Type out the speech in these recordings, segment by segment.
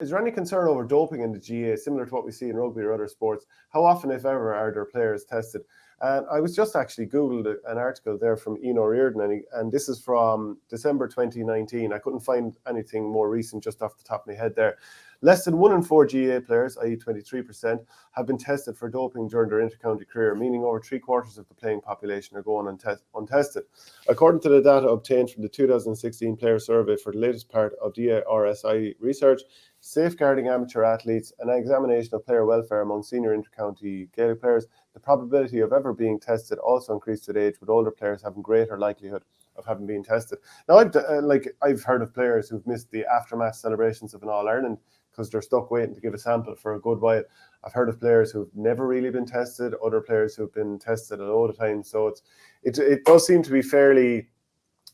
Is there any concern over doping in the GAA, similar to what we see in rugby or other sports? How often, if ever, are there players tested? And I was just actually Googled an article there from Ian O'Riordan, and this is from December 2019. I couldn't find anything more recent just off the top of my head there. Less than 1 in 4 GAA players, i.e. 23%, have been tested for doping during their inter-county career, meaning over 3/4 of the playing population are going untested. According to the data obtained from the 2016 player survey for the latest part of DARSI research, safeguarding amateur athletes, and an examination of player welfare among senior inter-county Gaelic players, the probability of ever being tested also increased with age, with older players having greater likelihood of having been tested. Now, I've heard of players who've missed the aftermath celebrations of an All-Ireland because they're stuck waiting to give a sample for a good while. I've heard of players who've never really been tested, other players who've been tested a load of times. So it does seem to be fairly,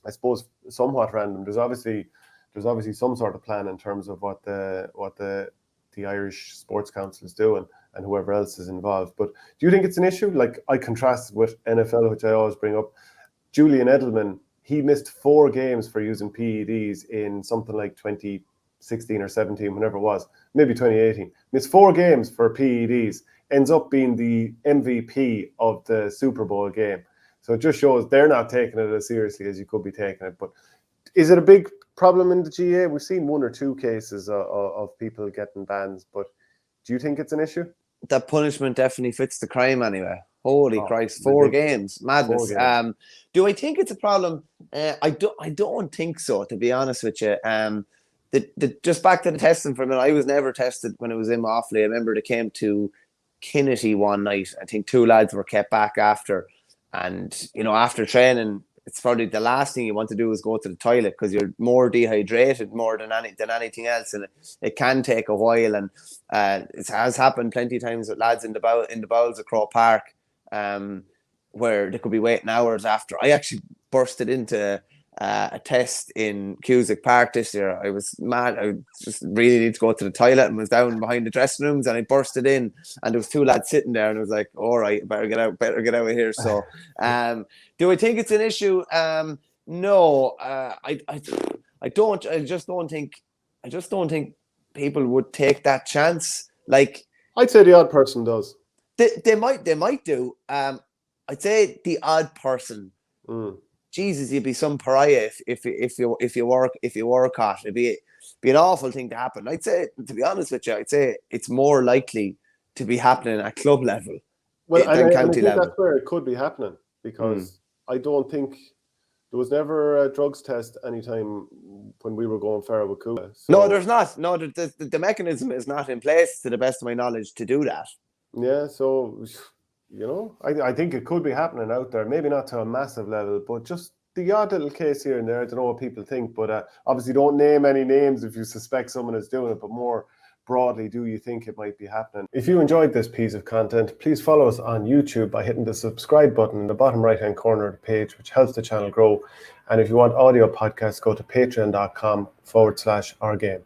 I suppose, somewhat random. There's obviously some sort of plan in terms of what the Irish Sports Council is doing and whoever else is involved. But do you think it's an issue? Like, I contrast with NFL, which I always bring up. Julian Edelman, he missed 4 games for using PEDs in something like 2016 or 17, whenever it was, maybe 2018. Missed 4 games for PEDs, ends up being the MVP of the Super Bowl game. So it just shows they're not taking it as seriously as you could be taking it. But is it a big problem in the GAA? We've seen 1 or 2 cases of people getting bans, but do you think it's an issue? That punishment definitely fits the crime anyway. Holy Christ, 4 games, madness. 4 games. Do I think it's a problem? I don't think so, to be honest with you. Just back to the testing for a minute, I was never tested when it was in Offaly. I remember they came to Kinnity one night. I think 2 lads were kept back after, and after training, it's probably the last thing you want to do is go to the toilet because you're more dehydrated more than anything else, and it can take a while. And it has happened plenty of times with lads in the bowels of Croke Park, where they could be waiting hours after. I actually bursted into a test in Cusack Park this year. I was mad. I just really need to go to the toilet and was down behind the dressing rooms, and I bursted in, and there was 2 lads sitting there, and I was like, all right, better get out of here. So do I think it's an issue? No, I don't. I just don't think people would take that chance. Like, I'd say the odd person does. They might do. I'd say the odd person. Jesus, you'd be some pariah if you work hot. It'd be an awful thing to happen. I'd say, to be honest with you, it's more likely to be happening at club level than county level. That's where it could be happening, because I don't think there was never a drugs test anytime when we were going fair with Cuba. So. No, there's not. No, the mechanism is not in place, to the best of my knowledge, to do that. Yeah, so I think it could be happening out there. Maybe not to a massive level, but just the odd little case here and there. I don't know what people think, but obviously don't name any names if you suspect someone is doing it, but more broadly, do you think it might be happening? If you enjoyed this piece of content, please follow us on YouTube by hitting the subscribe button in the bottom right-hand corner of the page, which helps the channel grow. And if you want audio podcasts, go to patreon.com/ourgame.